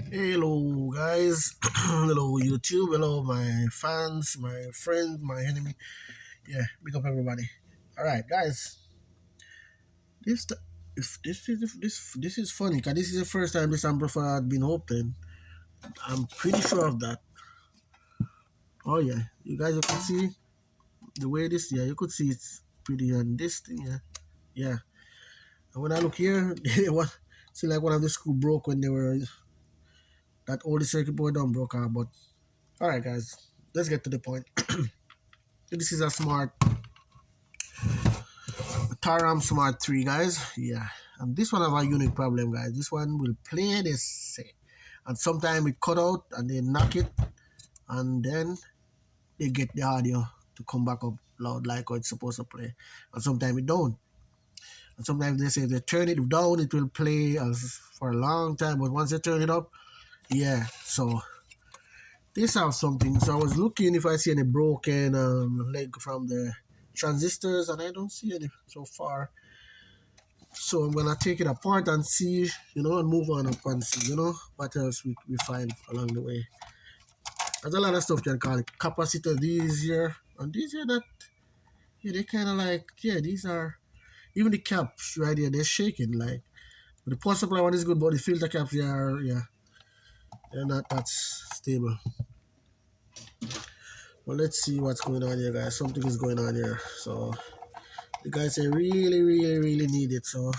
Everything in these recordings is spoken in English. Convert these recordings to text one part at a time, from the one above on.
Hello guys, hello YouTube, hello my fans, my friends, my enemy. Yeah, big up everybody. All right, guys. This t- if this is funny because this is the first time this amplifier had been opened. I'm pretty sure of that. Oh yeah, you can see the way this. Yeah, you could see it's pretty on this thing. Yeah, yeah. And when I look here, what see like one of the screw broke when they were that old circuit board done broke out. But all right, guys, let's get to the point. This is a smart Taramps Smart 3, guys. Yeah. And this one have a unique problem, guys. This one will play this, and sometimes it cut out and they knock it, and then they get the audio to come back up loud like how it's supposed to play. And sometimes it don't. And sometimes they say if they turn it down, it will play as for a long time. But once they turn it up, yeah. So this have something. So I was looking if I see any broken leg from the transistors, and I don't see any so far. So I'm gonna take it apart and see, and move on up and see, what else we find along the way. There's a lot of stuff you can call it. Capacitor, these here, and these here that, yeah, they kind of like, yeah, these are, even the caps right here, they're shaking. Like, the power supply one is good, but the filter caps, they are, yeah, they're not that stable. Well, let's see what's going on here, guys. Something is going on here. So, the guys say really, really, really need it. So,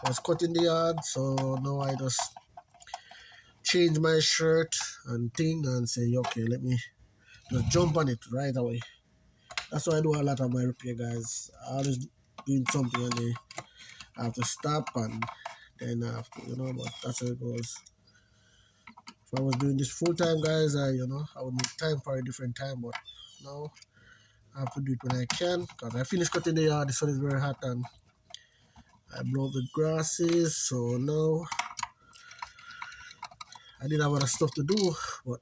I was cutting the yard, so now I just change my shirt and thing and say, okay, let me just jump on it right away. That's why I do a lot of my repair, guys. I always doing something and they have to stop and then I have to, but that's how it goes. If I was doing this full time, guys, I would make time for a different time, but now I have to do it when I can because I finished cutting the yard. The sun is very hot and I blow up the grasses, so now I did have other stuff to do, but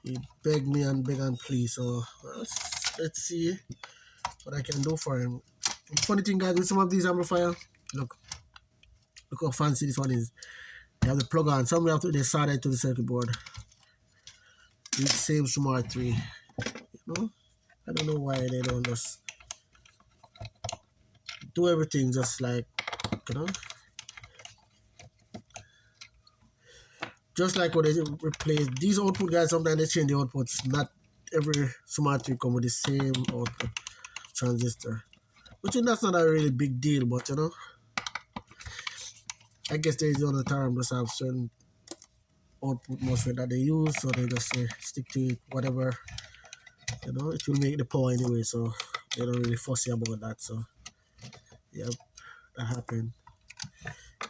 he begged me and beg and please, so let's see what I can do for him. Funny thing, guys, with some of these amplifier, look how fancy this one is. You have the plug on. Some we have to they solder it to the circuit board. This same Smart 3. I don't know why they don't just do everything just like, just like what they replace. These output, guys, sometimes they change the outputs. Not every Smart 3 come with the same output transistor. Which that's not a really big deal, but I guess there is other term just have certain output MOSFET that they use, so they just say stick to it, whatever, it will make the power anyway, so they don't really fussy about that. So yeah, that happened.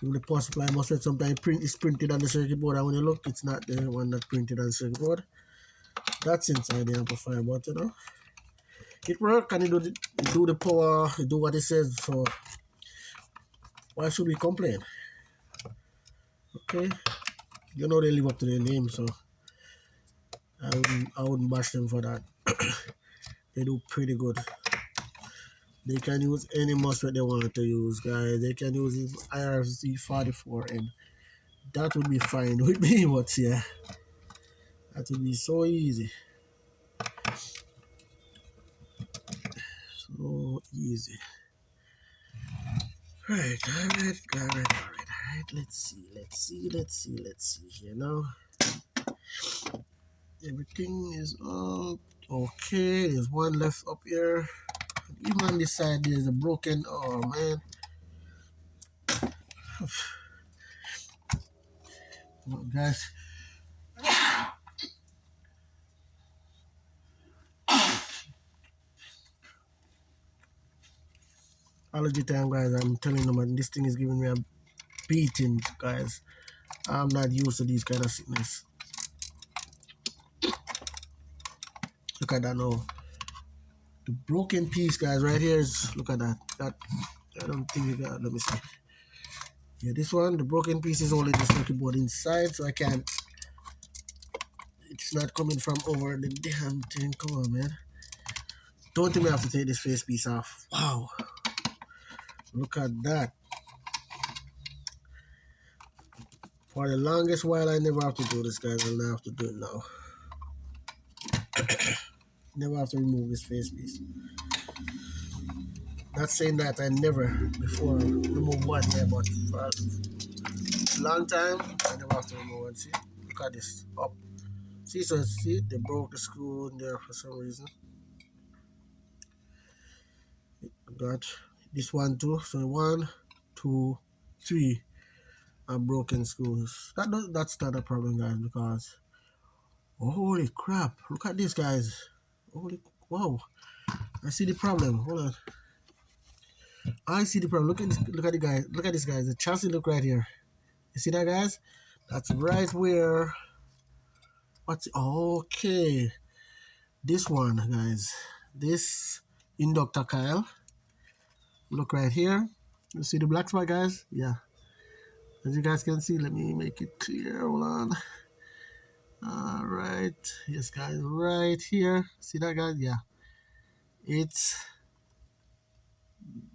Even the power supply MOSFET sometimes is printed on the circuit board, and when you look, it's not the one that printed on the circuit board. That's inside the amplifier, but it works and it do the power, it do what it says, so why should we complain? Okay, they live up to their name, so I wouldn't bash them for that. They do pretty good. They can use any MOSFET they want to use, guys. They can use IRC44 and that would be fine with me, but yeah, that would be so easy. So easy. Right. Let's see here now. Everything is up. Okay, there's one left up here. Even on this side, there's a broken. Oh man. Well, guys. Allergy time, guys. I'm telling them, man, this thing is giving me a beating, guys. I'm not used to these kind of sickness. Look at that now. The broken piece, guys, right here is, look at that. I don't think you got, let me see. Yeah, this one, the broken piece is only the circuit board inside, so I can't, it's not coming from over the damn thing. Come on, man. Don't think we have to take this face piece off. Wow. Look at that. For the longest while, I never have to do this, guys. I'll now have to do it now. Never have to remove this face piece. Not saying that I never before remove one here, but for a long time, I never have to remove one. See, look at this up. See, so see, they broke the screw in there for some reason. Got this one too. So 1, 2, 3 are broken screws. That's not a problem, guys, because holy crap! Look at this, guys. Holy wow! I see the problem. Hold on. I see the problem. Look at this. Look at the guy. Look at this, guys. The chassis look right here. You see that, guys? That's right where. What's okay? This one, guys. This inductor coil. Look right here. You see the black spot, guys? Yeah. As you guys can see, let me make it clear. Hold on. All right. Yes, guys. Right here. See that, guys? Yeah. It's.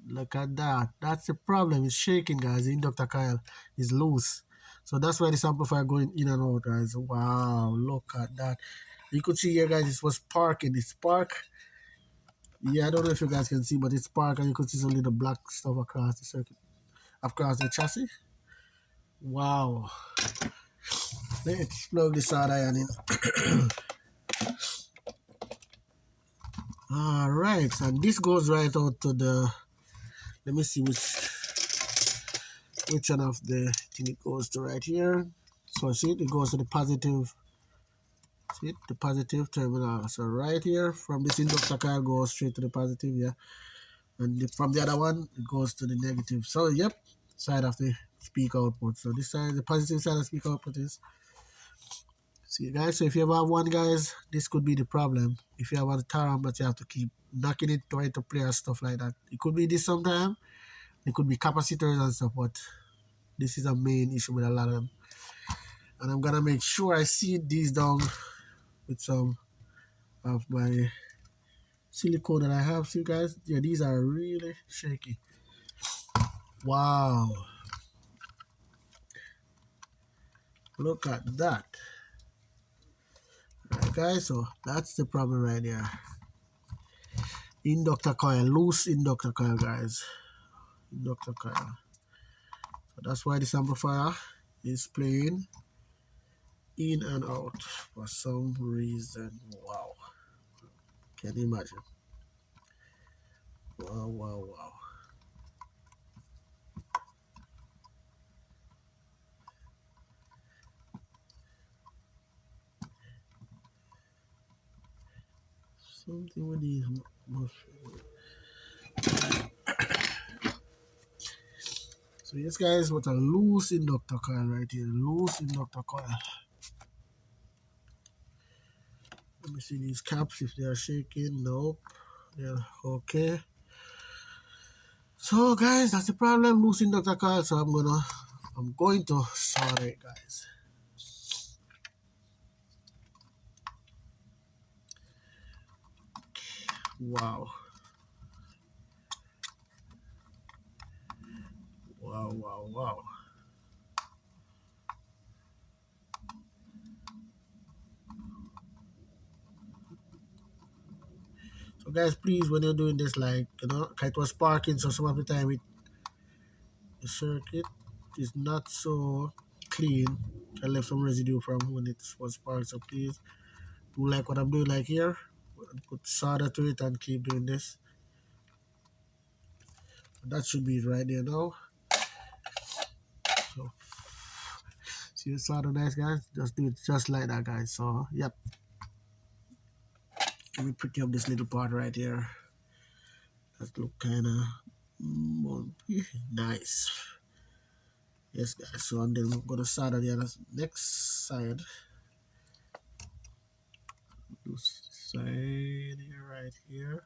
Look at that. That's the problem. It's shaking, guys. The inductor coil is loose. So that's why this amplifier going in and out, guys. Wow. Look at that. You could see here, guys, it was sparking. It's spark. Yeah, I don't know if you guys can see, but it's spark, and you could see some little black stuff across the circuit, across the chassis. Wow. Let's plug the solder iron in. All right, and this goes right out to the. Let me see which one of the thing it goes to right here. So see, it goes to the positive. See the positive terminal. So right here, from this inductor coil goes straight to the positive, yeah. And from the other one, it goes to the negative. So yep, side of the speaker output. So this side, the positive side of the speaker output is. See, guys, so if you ever have one, guys, this could be the problem. If you have a Taramps, but you have to keep knocking it, trying to play or stuff like that. It could be this sometime. It could be capacitors and stuff, but this is a main issue with a lot of them. And I'm going to make sure I seed these down with some of my silicone that I have. See, guys, yeah, these are really shaky. Wow. Look at that. Alright, guys, so that's the problem right there. Inductor coil, loose inductor coil, guys. Inductor coil. So that's why this amplifier is playing in and out for some reason. Wow. Can you imagine? Wow, wow, wow. Something with these. So yes, guys, what a loose inductor coil right here. Loose inductor coil. Let me see these caps if they are shaking. Nope. They're okay. So guys, that's the problem. Loose inductor coil. So I'm going to solder it, guys. Wow. Wow, wow, wow. So guys, please, when you're doing this, like, it was sparking, so some of the time the circuit is not so clean. I left some residue from when it was sparked, so please do like what I'm doing, like here. Put solder to it and keep doing this. That should be it right there now. So see the solder nice, guys? Just do it just like that, guys. So yep. Let me pretty up this little part right here. That look kinda nice. Yes, guys. So and then we're gonna solder the other next side. This side here, right here.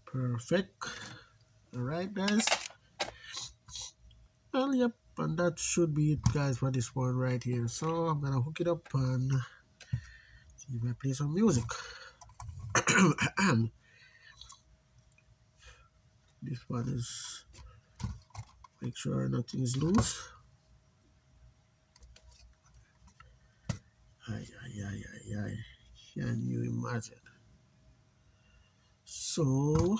Perfect. All right, guys. Well, yep, and that should be it, guys, for this one right here. So I'm gonna hook it up and see if I play some music. This one is, make sure nothing is loose. Ay, ay, ay, ay, ay. Can you imagine? So,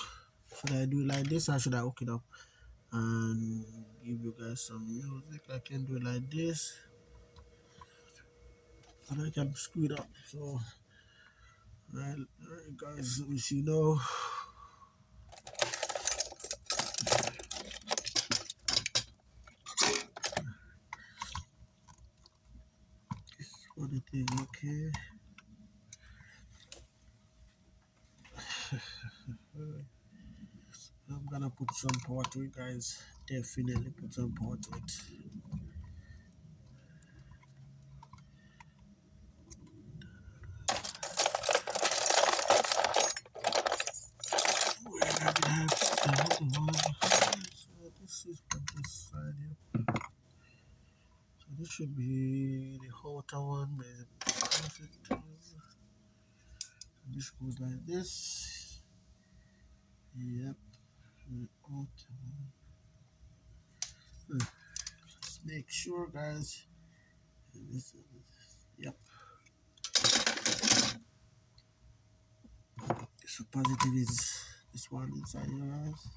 should I do it like this or should I hook it up and give you guys some music? I can do it like this and I can screw it up. So, right guys, let me see now. What the thing, okay. I'm gonna put some power to it, guys. Definitely put some power to it. Where did I have the other one? So this is from this side here. So this should be the hotter one. This goes like this. Yep. Let's make sure, guys. Yep. So positive is this one inside here, guys.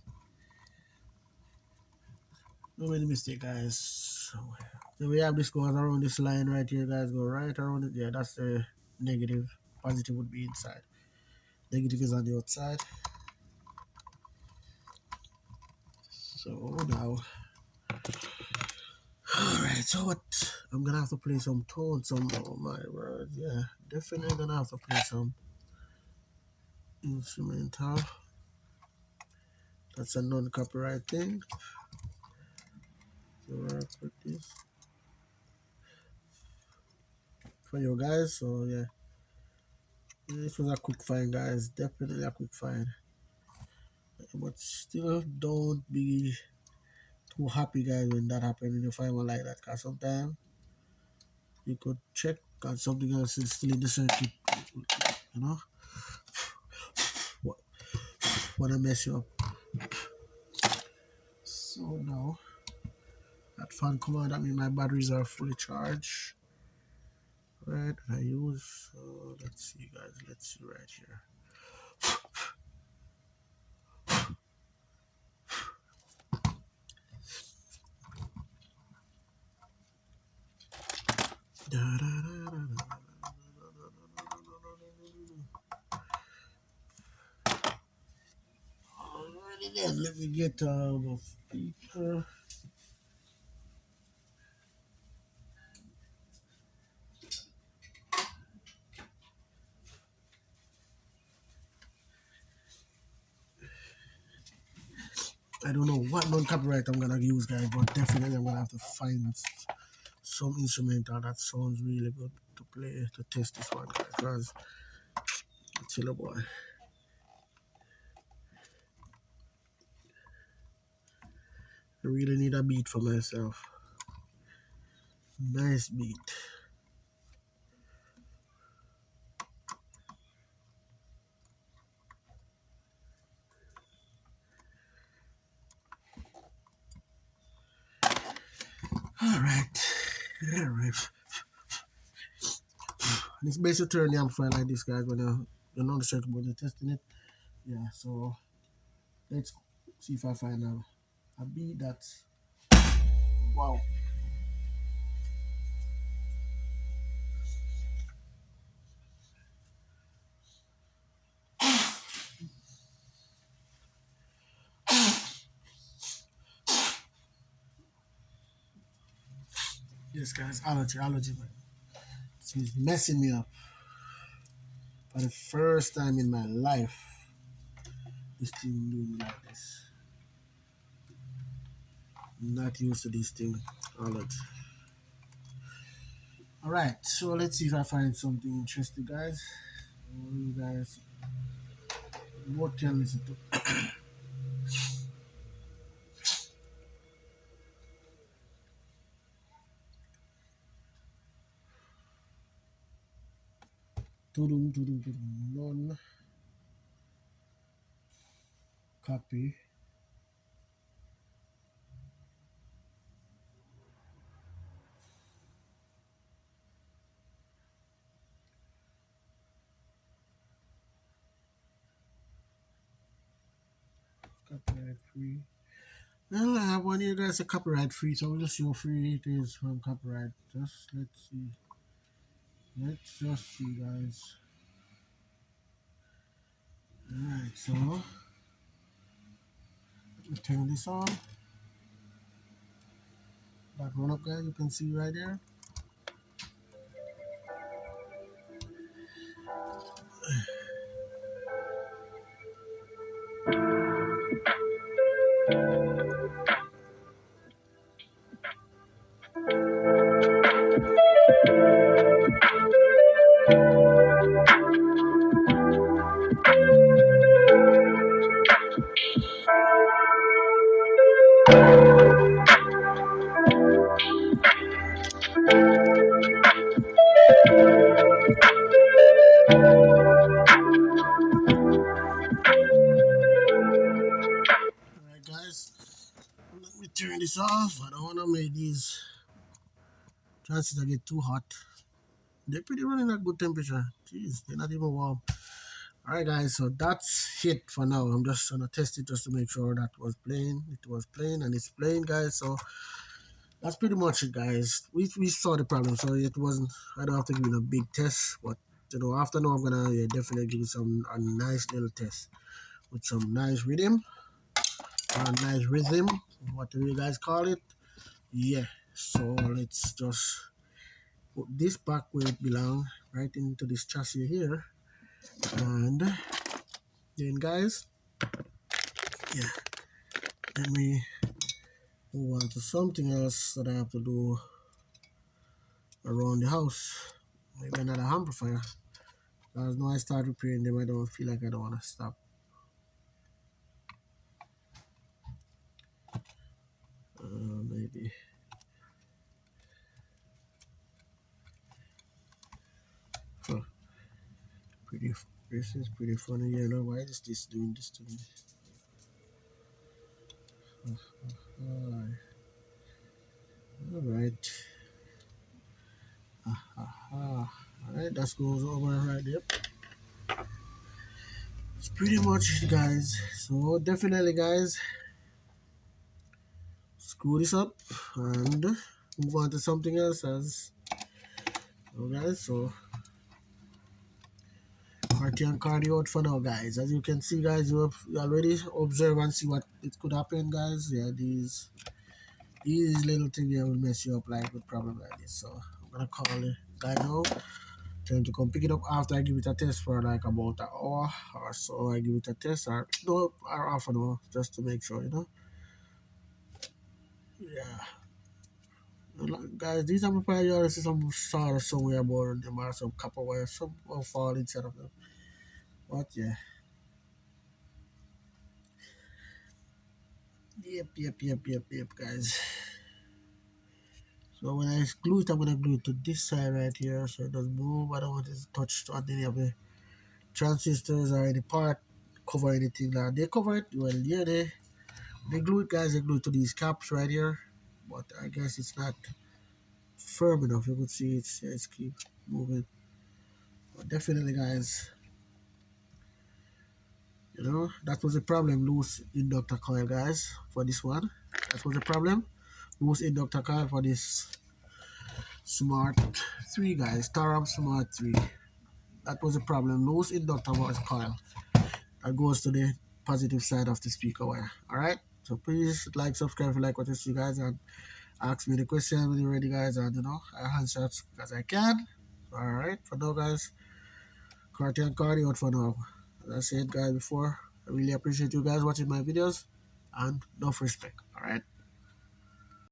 No many mistake, guys. So we have this going around this line right here, guys. Go right around it. Yeah, that's the negative. Positive would be inside. Negative is on the outside. So now, alright, so what? I'm gonna have to play some tones, some, oh my word, yeah, definitely gonna have to play some instrumental. That's a non-copyright thing. So I'll put this for you guys. So yeah, this was a quick find, guys. Definitely a quick find. But still, don't be too happy, guys, when that happens when you find one like that. Cause sometimes you could check and something else is still in the circuit. You know, what wanna mess you up. So now that fan come on, that means my batteries are fully charged. Right, I use. Let's see, guys. Let's see right here. Alrighty then, let me get a speaker. I don't know what non-copyright I'm gonna use, guys, but definitely I'm gonna have to find some instrumental that sounds really good to play to test this one, guys. Because chill boy, I really need a beat for myself. Nice beat. All right. All right. And it's basically turn the amplifier like this, guys, when you're not the circuit board, you're testing it. Yeah, so let's see if I find a beat that's wow. Yes, guys, allergy, man. It's messing me up. For the first time in my life, this thing doing me like this. I'm not used to this thing. Allergy. Alright, so let's see if I find something interesting, guys. You guys, what can listen to? Non copy. copyright free. Well, I have one here that's a copyright free, so we'll see how free it is from copyright. Just let's see. Let's just see, guys. Alright, so let me turn this on. That one up there, you can see right there. Alright, guys, let me turn this off. I don't want to make these chances to get too hot. They're pretty running at good temperature. Jeez, they're not even warm. Alright, guys, so that's it for now. I'm just gonna test it just to make sure that was playing. It was playing and it's playing, guys. So that's pretty much it, guys. We saw the problem, so it wasn't. I don't have to give it a big test, but after now I'm gonna definitely give it a nice little test with some nice rhythm, whatever you guys call it. Yeah. So let's just put this back where it belongs, right into this chassis here, and then, guys, yeah, let me move on to something else that I have to do around the house. Maybe another amplifier. Because now I start repairing them, I don't feel like I don't want to stop. Maybe. Huh. Pretty. This is pretty funny. You know why is this doing this to me? All right. All right. That goes over right there. It's pretty much it, guys. So definitely, guys, screw this up and move on to something else. As so, guys, so party and cardio out for now, guys. As you can see, guys, you already observe and see what it could happen, guys. Yeah, these little things here will mess you up like with problem like this. So I'm gonna call the guy now. Tell him to come pick it up after I give it a test for like about an hour or so. I give it a test or no, or half an hour just to make sure, Yeah. Guys, these amplifiers, you always see some sort of somewhere about them or some copper wire, some will fall inside of them. But yeah. Yep, guys. So when I glue it, I'm gonna glue it to this side right here so it doesn't move. I don't want it to touch on any of the transistors or any part, cover anything like they cover it. Well, yeah, they glue it, guys. They glue it to these caps right here, but I guess it's not firm enough. You could see it's keep moving. But definitely, guys, that was a problem. Loose inductor coil, guys, for this one. That was a problem. Loose inductor coil for this Smart 3, guys. Taramps Smart 3. That was a problem. Loose inductor coil. That goes to the positive side of the speaker wire. Alright? So please like, subscribe if you like what you see, guys, and ask me the question when you're ready, guys, and I answer as as I can. Alright, for now, guys, Carti and Cardi out for now. As I said, guys, before, I really appreciate you guys watching my videos and enough respect. Alright.